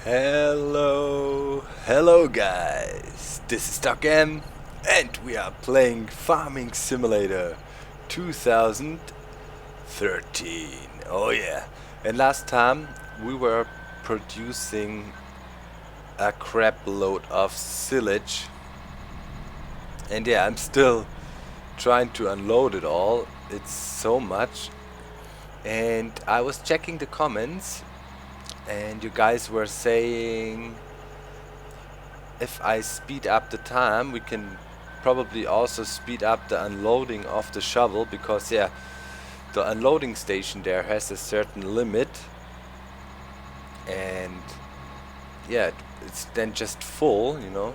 Hello guys, this is Docm and we are playing Farming Simulator 2013. Oh yeah, and last time we were producing a crap load of silage, and yeah, I'm still trying to unload it all. It's so much, and I was checking the comments and you guys were saying if I speed up the time we can probably also speed up the unloading of the shovel, because yeah, the unloading station there has a certain limit, and yeah, it's then just full, you know.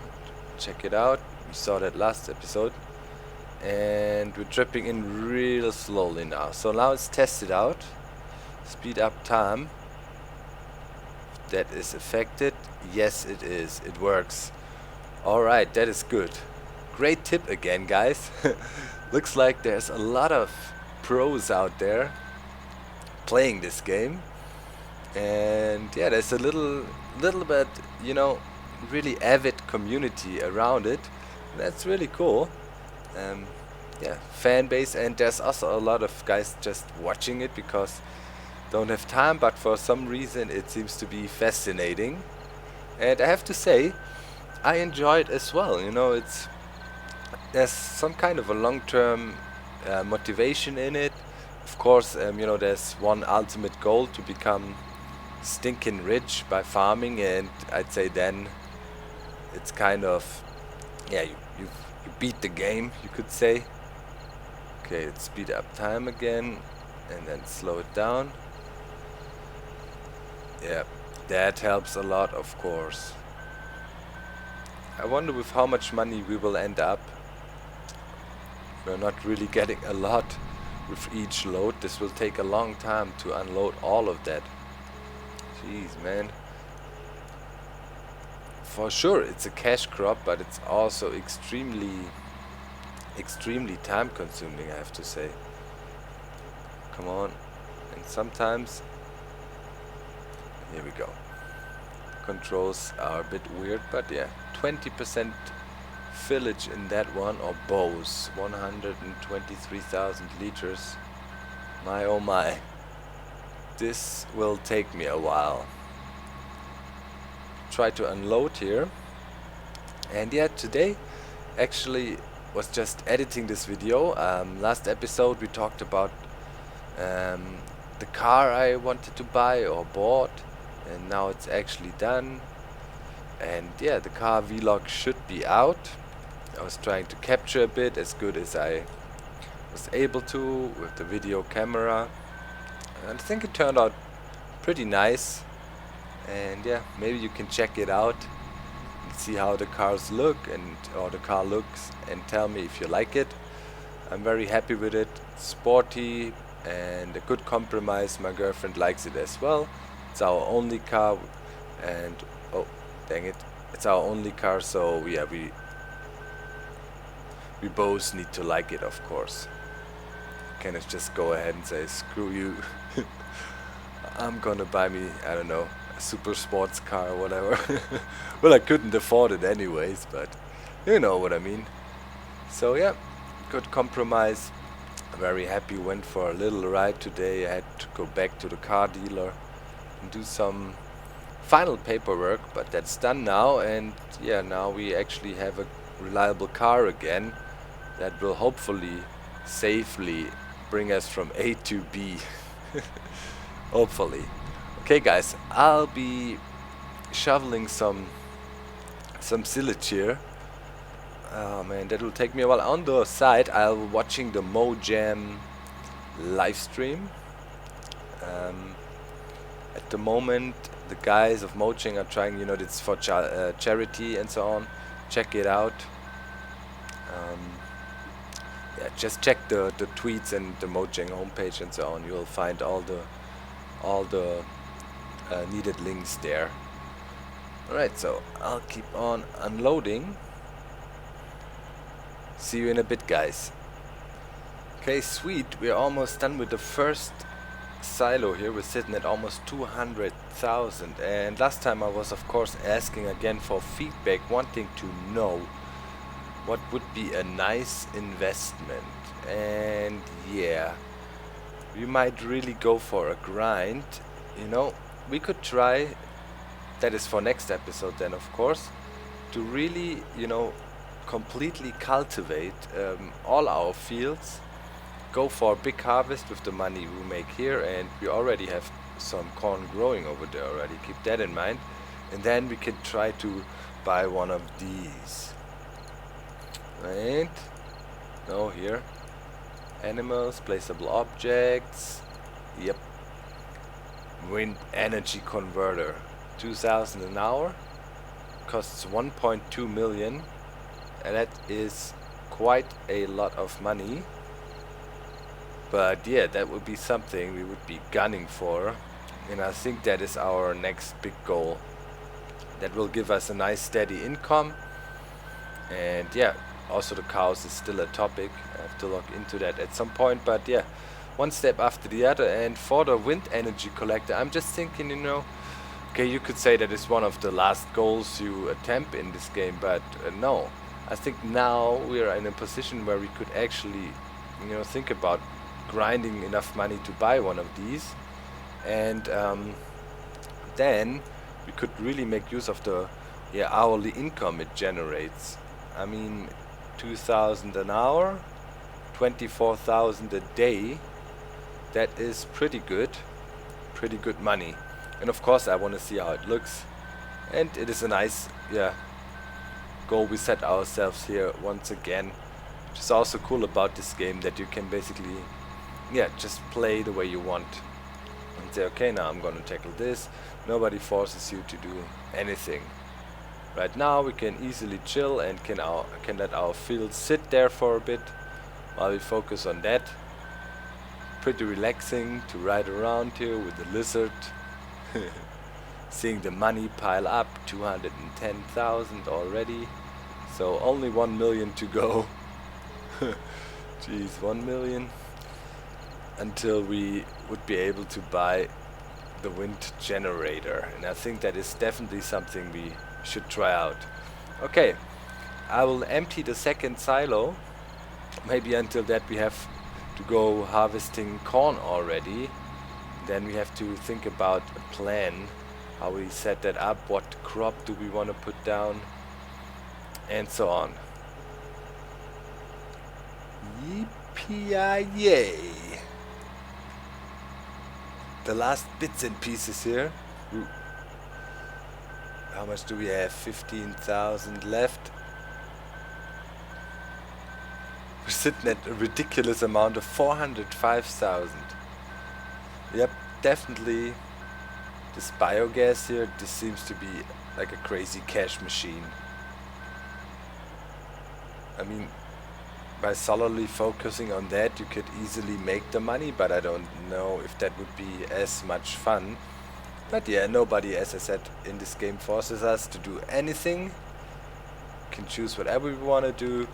Check it out, we saw that last episode, and we're dripping in real slowly now. So now let's test it out. Speed up time. That is affected. Yes, it is. It works. Alright, that is good. Great tip again, guys. Looks like there's a lot of pros out there playing this game. And yeah, there's a little bit, you know, really avid community around it. That's really cool. Yeah, fan base, and there's also a lot of guys just watching it because don't have time, but for some reason it seems to be fascinating, and I have to say I enjoy it as well. You know, there's some kind of a long-term motivation in it. Of course, you know, there's one ultimate goal: to become stinking rich by farming, and I'd say then it's kind of, yeah, you beat the game, you could say. Okay, let's speed up time again and then slow it down. Yeah, that helps a lot, of course. I wonder with how much money we will end up. We're not really getting a lot with each load. This will take a long time to unload all of that. Jeez, man. For sure it's a cash crop, but it's also extremely time consuming, I have to say. Come on. And sometimes, here we go. Controls are a bit weird, but yeah, 20% village in that one, or bows, 123,000 liters. My oh my. This will take me a while. Try to unload here. And yeah, today actually was just editing this video. Last episode we talked about the car I wanted to buy or bought, and now it's actually done. And yeah, the car vlog should be out. I was trying to capture a bit as good as I was able to with the video camera, and I think it turned out pretty nice. And yeah, maybe you can check it out and see how the cars look, and or the car looks, and tell me if you like it. I'm very happy with it. It's sporty and a good compromise. My girlfriend likes it as well. It's our only car, and oh dang it, it's our only car, so yeah, we both need to like it, of course. Can I just go ahead and say screw you? I'm gonna buy me, I don't know, a super sports car or whatever. Well, I couldn't afford it anyways, but you know what I mean. So yeah, good compromise. Very happy. Went for a little ride today. I had to go back to the car dealer and do some final paperwork, but that's done now. And yeah, now we actually have a reliable car again that will hopefully safely bring us from A to B. Hopefully. Okay guys, I'll be shoveling some silage here. Oh man, that will take me a while. On the side, I'll be watching the Mojam live stream. At the moment, the guys of Mojam are trying, you know, it's for charity and so on. Check it out. Yeah, just check the tweets and the Mojam homepage and so on. You'll find all the needed links there. Alright, so I'll keep on unloading. See you in a bit, guys. Okay, sweet. We're almost done with the first silo here, we're sitting at almost 200,000, and last time I was of course asking again for feedback, wanting to know what would be a nice investment. And yeah, we might really go for a grind. You know, we could try, that is for next episode then of course, to really, you know, completely cultivate all our fields, go for a big harvest with the money we make here, and we already have some corn growing over there already, keep that in mind. And then we can try to buy one of these. Right? No, here. Animals, placeable objects. Yep. Wind energy converter. 2,000 an hour. Costs 1.2 million. And that is quite a lot of money. But yeah, that would be something we would be gunning for. And I think that is our next big goal. That will give us a nice steady income. And yeah, also the cows is still a topic. I have to look into that at some point. But yeah, one step after the other. And for the wind energy collector, I'm just thinking, you know, okay, you could say that is one of the last goals you attempt in this game. But no, I think now we are in a position where we could actually, you know, think about grinding enough money to buy one of these, and then we could really make use of the hourly income it generates. I mean, 2,000 an hour, 24,000 a day. That is pretty good money. And of course I want to see how it looks, and it is a nice goal we set ourselves here once again, which is also cool about this game, that you can basically just play the way you want and say, okay, now I'm gonna tackle this. Nobody forces you to do anything. Right now we can easily chill and can let our field sit there for a bit while we focus on that. Pretty relaxing to ride around here with the lizard. Seeing the money pile up, 210,000 already. So only 1 million to go. Jeez, 1 million. Until we would be able to buy the wind generator. And I think that is definitely something we should try out. Okay, I will empty the second silo. Maybe until that we have to go harvesting corn already. Then we have to think about a plan, how we set that up, what crop do we want to put down, and so on. Yippee-yay! The last bits and pieces here. Ooh. How much do we have? 15,000 left. We're sitting at a ridiculous amount of 405,000. Yep, definitely this biogas here, this seems to be like a crazy cash machine. I mean, by solely focusing on that you could easily make the money, but I don't know if that would be as much fun. But yeah, nobody, as I said, in this game forces us to do anything. We can choose whatever we want to do.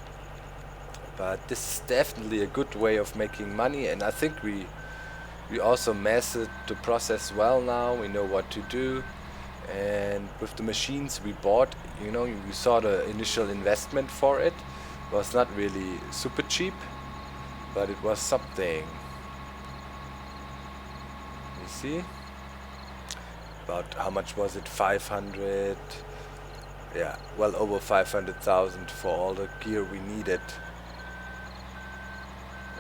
But this is definitely a good way of making money, and I think we also mastered the process well now. We know what to do, and with the machines we bought, you know, you saw the initial investment for it. It was not really super cheap, but it was something. You see? About how much was it? 500, yeah, well over 500,000 for all the gear we needed.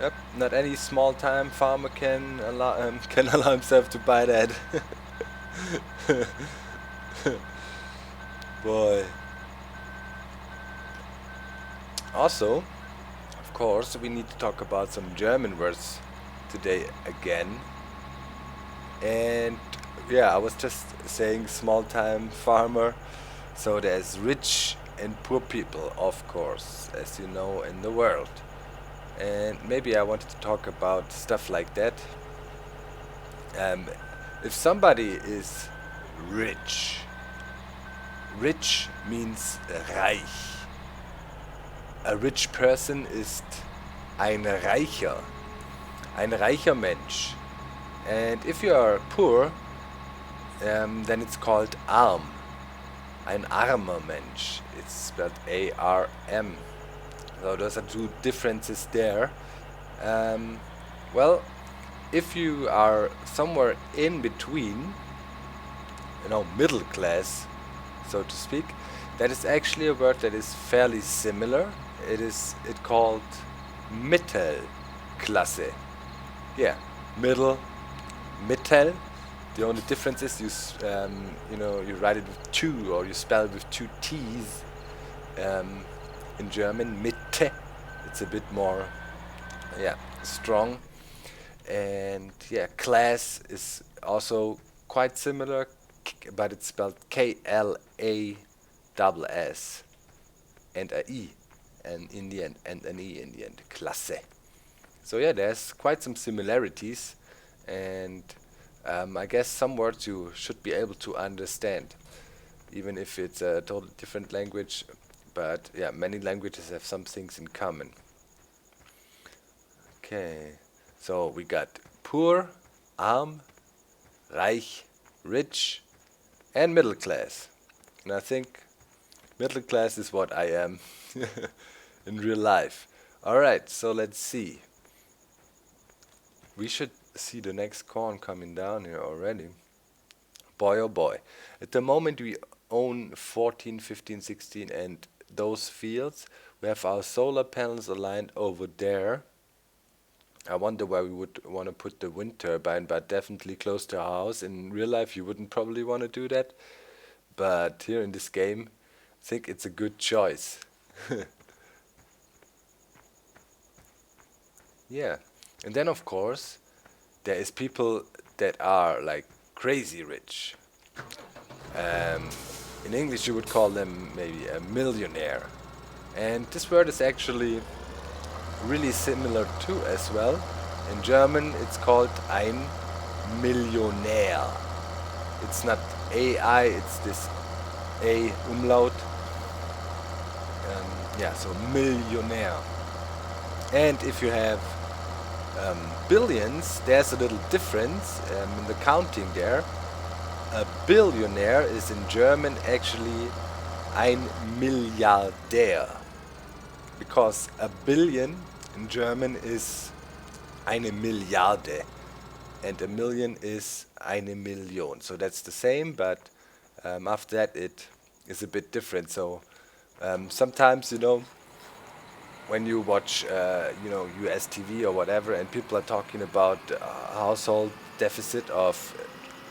Yep, not any small-time farmer can allow himself to buy that. Boy. Also, of course, we need to talk about some German words today again. And yeah, I was just saying small-time farmer. So there's rich and poor people, of course, as you know, in the world. And maybe I wanted to talk about stuff like that. If somebody is rich, rich means reich. A rich person ist ein reicher Mensch. And if you are poor, then it's called arm. Ein armer Mensch. It's spelled A-R-M. So those are two differences there. Well, if you are somewhere in between, middle class, so to speak, that is actually a word that is fairly similar. It called Mittelklasse. Yeah, middle, Mittel. The only difference is you write it with two, or you spell it with two T's. In German, Mitte. It's a bit more, strong. And class is also quite similar, but it's spelled K-L-A-S-S and a E, and in the end, and an E in the end, Klasse. So there's quite some similarities, and I guess some words you should be able to understand, even if it's a totally different language. But many languages have some things in common. Okay, so we got poor, arm, reich, rich, and middle class. And I think middle class is what I am in real life. Alright, so let's see. We should see the next corn coming down here already. Boy oh boy. At the moment we own 14, 15, 16 and those fields. We have our solar panels aligned over there. I wonder where we would want to put the wind turbine, but definitely close to our house. In real life you wouldn't probably want to do that, but here in this game I think it's a good choice. And then of course there is people that are like crazy rich. In English you would call them maybe a millionaire. And this word is actually really similar too as well. In German it's called ein Millionär. It's not AI, it's this A umlaut. So millionaire. And if you have billions, there's a little difference in the counting there. A billionaire is in German actually ein Milliardär, because a billion in German is eine Milliarde and a million is eine Million. So that's the same, but after that it is a bit different. So sometimes when you watch US TV or whatever, and people are talking about household deficit of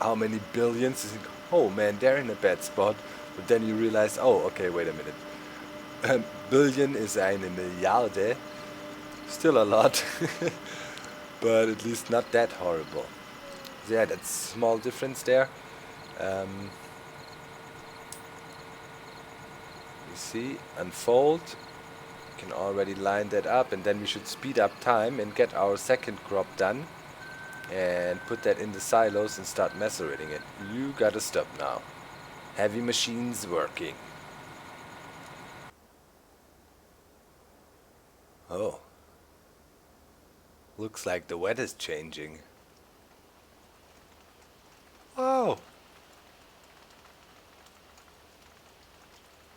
how many billions, you think, oh man, they're in a bad spot. But then you realize, oh, okay, wait a minute. Billion is eine Milliarde. Still a lot, but at least not that horrible. So that's a small difference there. You see, unfold. Can already line that up, and then we should speed up time and get our second crop done and put that in the silos and start macerating it. You gotta stop now. Heavy machines working. Oh. Looks like the weather's changing. Oh!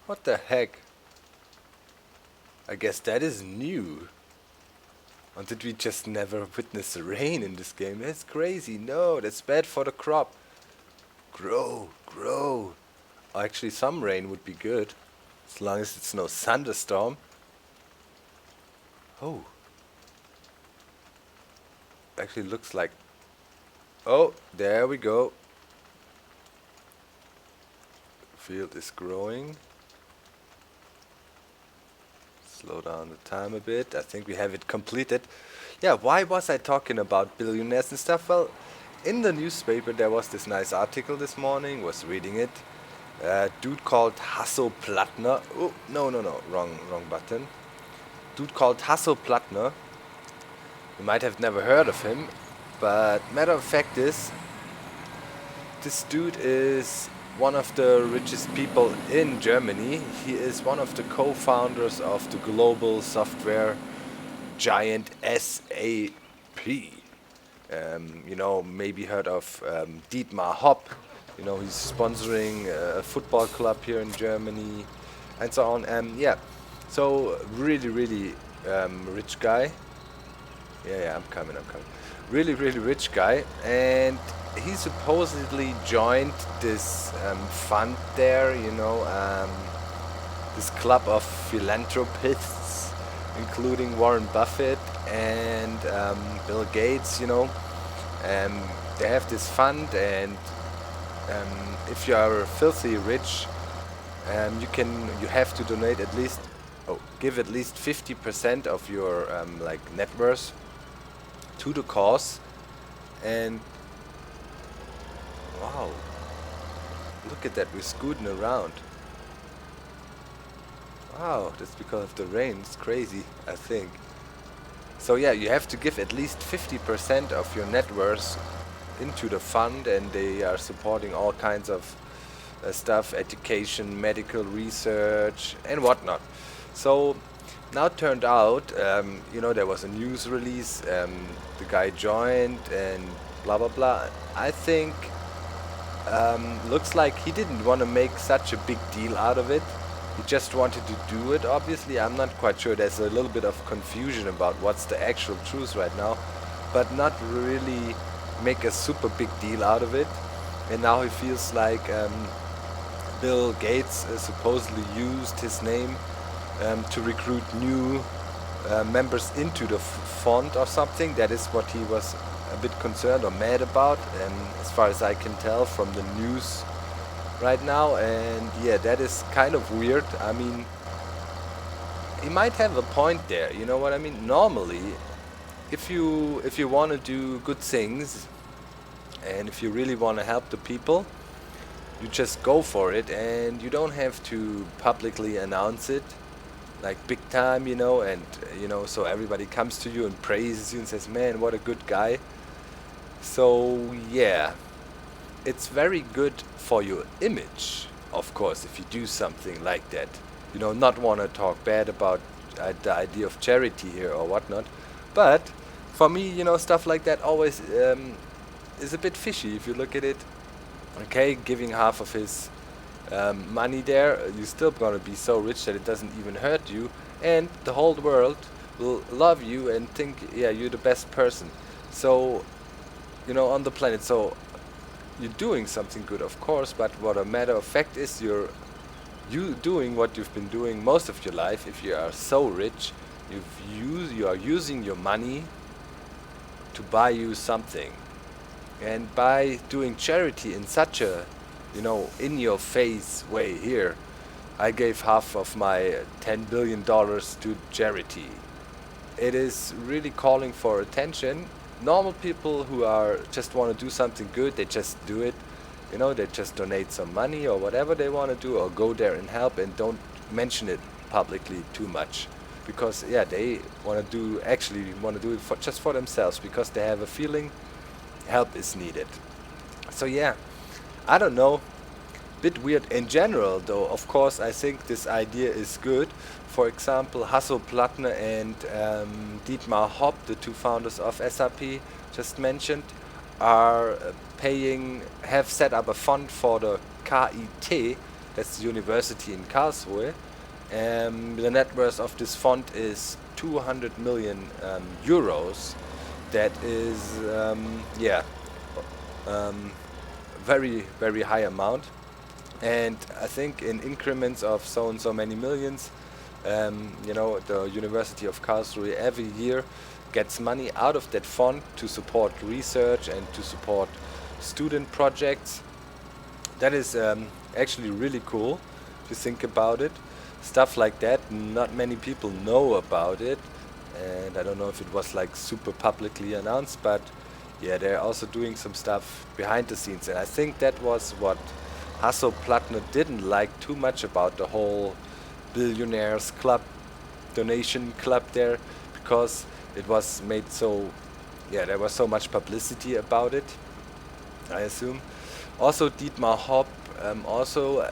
What the heck? I guess that is new. Or did we just never witness rain in this game? That's crazy. No, that's bad for the crop. Grow, grow. Actually, some rain would be good, as long as it's no thunderstorm. Oh. Actually looks like... Oh, there we go. Field is growing. Slow down the time a bit. I think we have it completed. Yeah, why was I talking about billionaires and stuff? Well, in the newspaper there was this nice article this morning. Was reading it. Dude called Hasso Plattner. Oh, no, wrong button. Dude called Hasso Plattner. You might have never heard of him, but matter of fact is, this dude is one of the richest people in Germany. He is one of the co-founders of the global software giant SAP. You know, maybe heard of Dietmar. You know, he's sponsoring a football club here in Germany, and so on. Yeah, so really rich guy. Yeah, I'm coming. Really rich guy, and he supposedly joined this fund there. You know, this club of philanthropists, including Warren Buffett and Bill Gates. You know, they have this fund, and if you are filthy rich, you have to donate at least, give at least 50% of your like net worth to the cause. And wow, look at that, we're scooting around. Wow, that's because of the rain. It's crazy, I think. So yeah, you have to give at least 50% of your net worth into the fund, and they are supporting all kinds of stuff, education, medical research, and whatnot. So now it turned out, you know, there was a news release, the guy joined and blah blah blah. I think looks like he didn't want to make such a big deal out of it. He just wanted to do it, obviously. I'm not quite sure. There's a little bit of confusion about what's the actual truth right now, but not really make a super big deal out of it. And now he feels like Bill Gates supposedly used his name to recruit new members into the fund or something. That is what he was a bit concerned or mad about, as far as I can tell from the news right now. And yeah, that is kind of weird. I mean, he might have a point there, you know what I mean? Normally, if you want to do good things, and if you really want to help the people, you just go for it, and you don't have to publicly announce it like big time, you know, and you know, so everybody comes to you and praises you and says, man, what a good guy. So yeah, it's very good for your image, of course, if you do something like that. You know, not want to talk bad about the idea of charity here or whatnot, but for me, you know, stuff like that always is a bit fishy if you look at it. Okay, giving half of his money there, you're still gonna be so rich that it doesn't even hurt you, and the whole world will love you and think, yeah, you're the best person. So, you know, on the planet. So you're doing something good, of course, but what a matter of fact is, you doing what you've been doing most of your life. If you are so rich, you are using your money to buy you something. And by doing charity in such a, you know, in-your-face way, here, I gave half of my $10 billion to charity. It is really calling for attention. Normal people who are just want to do something good, they just do it. You know, they just donate some money or whatever they want to do, or go there and help, and don't mention it publicly too much. Because, yeah, they actually want to do it just for themselves, because they have a feeling help is needed. So yeah, I don't know, bit weird in general though. Of course, I think this idea is good. For example, Hasso Plattner and Dietmar, the two founders of SAP just mentioned, are have set up a fund for the KIT, that's the university in Karlsruhe. The net worth of this fund is 200 million euros. That is, very high amount, and I think in increments of so and so many millions. You know, the University of Karlsruhe every year gets money out of that fund to support research and to support student projects. That is actually really cool if you think about it. Stuff like that, not many people know about it. And I don't know if it was like super publicly announced, but yeah, they're also doing some stuff behind the scenes. And I think that was what Hasso Plattner didn't like too much about the whole Billionaires club, donation club there, because it was made so, yeah, there was so much publicity about it, I assume. Also, Dietmar also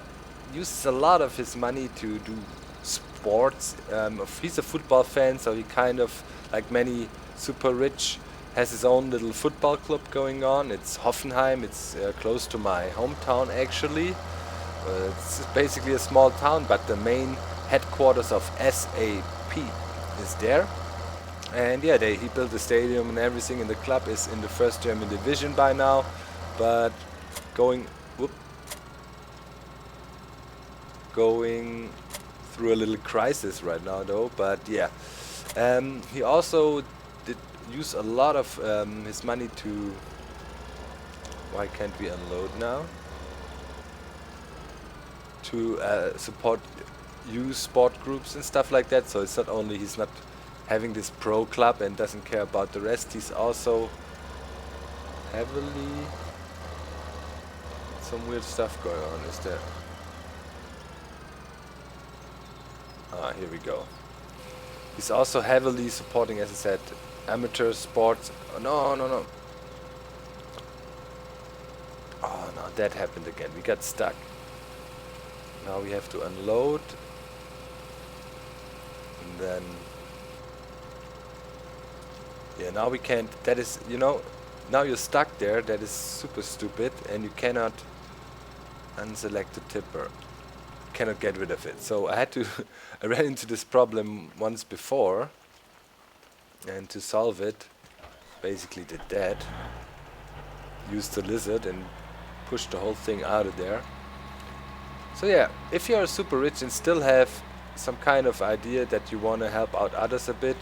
uses a lot of his money to do sports. He's a football fan, so he kind of, like many super rich, has his own little football club going on. It's Hoffenheim. It's close to my hometown actually. It's basically a small town, but the main headquarters of SAP is there. And yeah, he built the stadium and everything, and the club is in the first German division by now, but going through a little crisis right now though. But yeah, he also did use a lot of his money to... Why can't we unload now? To support youth sport groups and stuff like that. So it's not only he's not having this pro club and doesn't care about the rest, he's also heavily... Some weird stuff going on, is there? Ah, here we go. He's also heavily supporting, as I said, amateur sports. Oh, no. Oh no, that happened again. We got stuck. Now we have to unload. And then... Yeah, now we can't... That is, you know, now you're stuck there. That is super stupid. And you cannot unselect the tipper. Cannot get rid of it. So I had to... I ran into this problem once before. And to solve it, basically did that. Used the lizard and pushed the whole thing out of there. So yeah, if you are super rich and still have some kind of idea that you want to help out others a bit,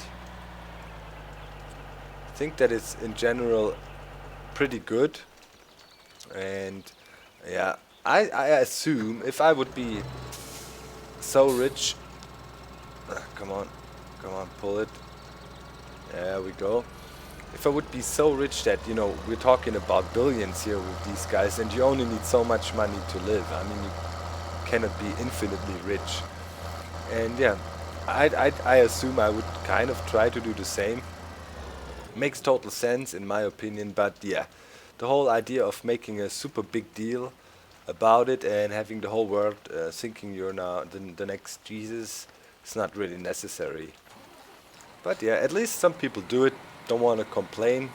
I think that it's in general pretty good. And yeah, I assume if I would be so rich... come on, pull it. There we go. If I would be so rich that, you know, we're talking about billions here with these guys, and you only need so much money to live. I mean, you cannot be infinitely rich. And yeah, I assume I would kind of try to do the same. Makes total sense in my opinion, but yeah, the whole idea of making a super big deal about it and having the whole world thinking you're now the next Jesus is not really necessary. But yeah, at least some people do it, don't want to complain,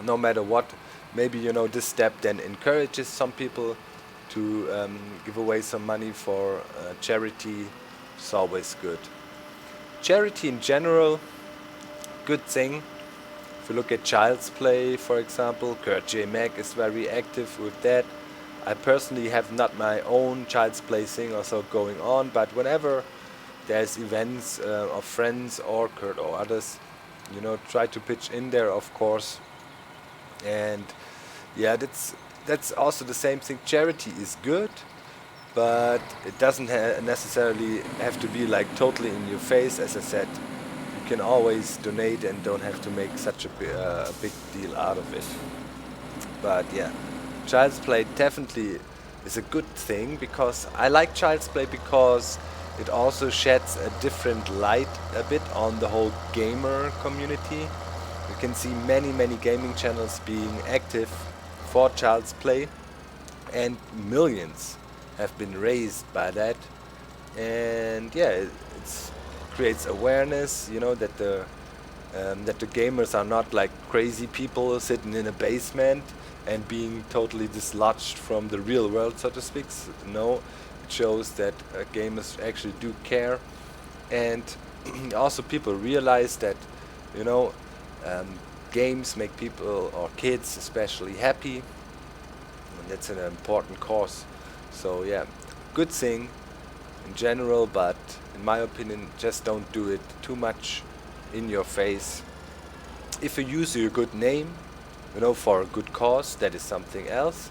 no matter what. Maybe, you know, this step then encourages some people to give away some money for charity. It's always good. Charity in general, good thing. If you look at Child's Play, for example, Kurt J. Mack is very active with that. I personally have not my own Child's Play thing also going on, but whenever there's events of friends or Kurt or others, you know, try to pitch in there, of course. And yeah, that's also the same thing. Charity is good, but it doesn't necessarily have to be like totally in your face. As I said, you can always donate and don't have to make such a big deal out of it. But yeah, Child's Play definitely is a good thing, because I like Child's Play because it also sheds a different light a bit on the whole gamer community. You can see many gaming channels being active for Child's Play, and millions have been raised by that. And yeah, it creates awareness, you know, that the gamers are not like crazy people sitting in a basement and being totally dislodged from the real world, so to speak. No, it shows that gamers actually do care. And also people realize that, you know, games make people, or kids especially, happy, and that's an important cause. So yeah, good thing in general, but in my opinion, just don't do it too much in your face. If you use your good name, you know, for a good cause, that is something else.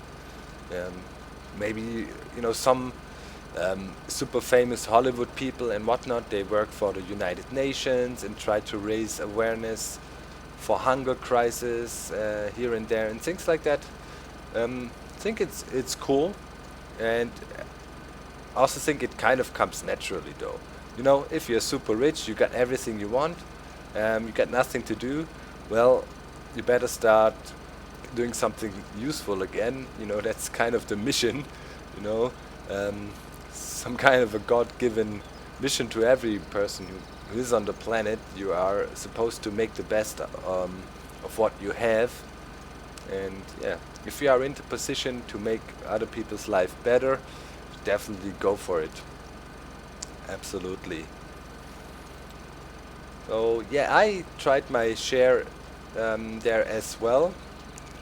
Maybe, you know, some super famous Hollywood people and whatnot, they work for the United Nations and try to raise awareness for hunger crisis here and there and things like that. I think it's cool, and I also think it kind of comes naturally though. You know, if you're super rich, you got everything you want, you got nothing to do, well, you better start doing something useful again. You know, that's kind of the mission, you know, some kind of a God-given mission to every person who is on the planet. You are supposed to make the best of what you have. And yeah, if you are in the position to make other people's life better, definitely go for it. Absolutely. So yeah, I tried my share there as well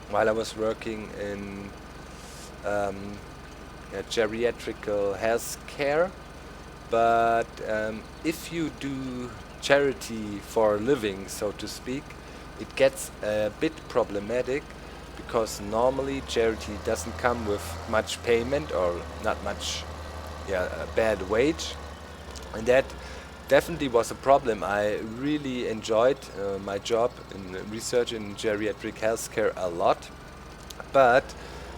while I was working in geriatrical health care. But if you do charity for a living, so to speak, it gets a bit problematic, because normally charity doesn't come with much payment or not much a bad wage, and that definitely was a problem. I really enjoyed my job in research in geriatric healthcare a lot, but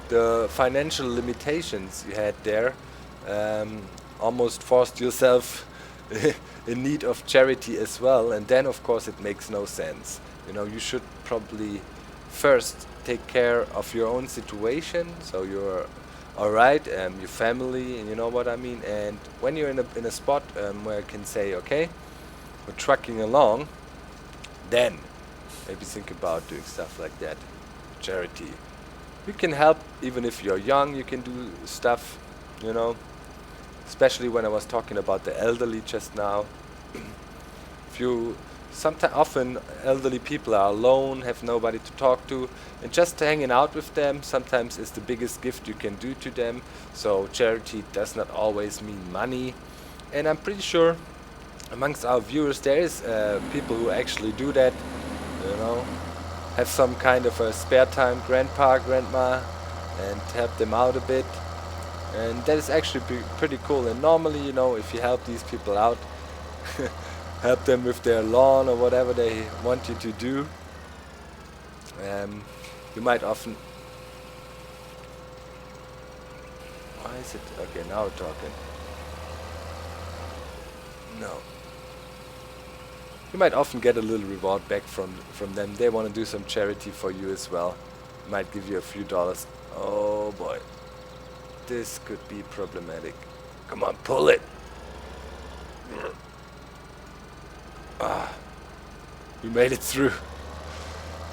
the financial limitations you had there almost forced yourself in need of charity as well, and then of course it makes no sense. You know, you should probably first take care of your own situation, so you're alright, your family, and you know what I mean. And when you're in a spot where you can say, okay, we're trucking along, then maybe think about doing stuff like that. Charity. You can help even if you're young. You can do stuff, you know. Especially when I was talking about the elderly just now. If you often elderly people are alone, have nobody to talk to, and just hanging out with them sometimes is the biggest gift you can do to them. So charity does not always mean money, and I'm pretty sure amongst our viewers there is people who actually do that, you know, have some kind of a spare time, grandpa, grandma, and help them out a bit, and that is actually pretty cool. And normally, you know, if you help these people out, help them with their lawn or whatever they want you to do, you might often... Why is it... Okay, now we're talking. No. You might often get a little reward back from them. They want to do some charity for you as well. Might give you a few dollars. Oh boy. This could be problematic. Come on, pull it! Ah, we made it through.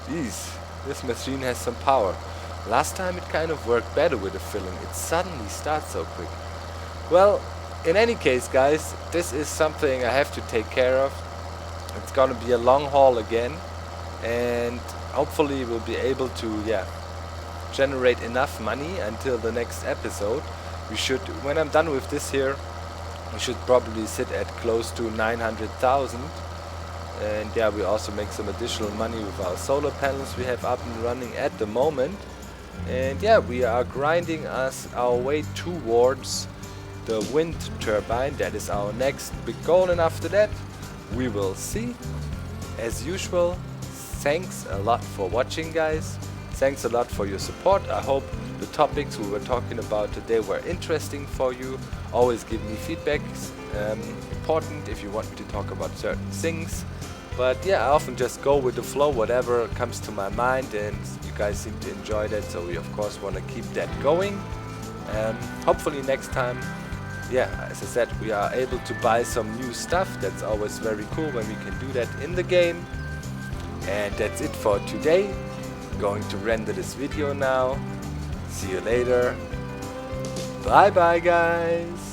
Jeez, this machine has some power. Last time it kind of worked better with the filling. It suddenly starts so quick. Well, in any case, guys, this is something I have to take care of. It's gonna be a long haul again, and hopefully we'll be able to, generate enough money until the next episode. We should, when I'm done with this here, we should probably sit at close to 900,000. And yeah, we also make some additional money with our solar panels we have up and running at the moment. And yeah, we are grinding our way towards the wind turbine. That is our next big goal, and after that we will see. As usual, thanks a lot for watching, guys. Thanks a lot for your support. I hope the topics we were talking about today were interesting for you. Always give me feedback. Important if you want me to talk about certain things. But yeah, I often just go with the flow, whatever comes to my mind, and you guys seem to enjoy that, so we of course want to keep that going. Hopefully next time, as I said, we are able to buy some new stuff. That's always very cool when we can do that in the game. And that's it for today. Going to render this video now. See you later. Bye bye, guys.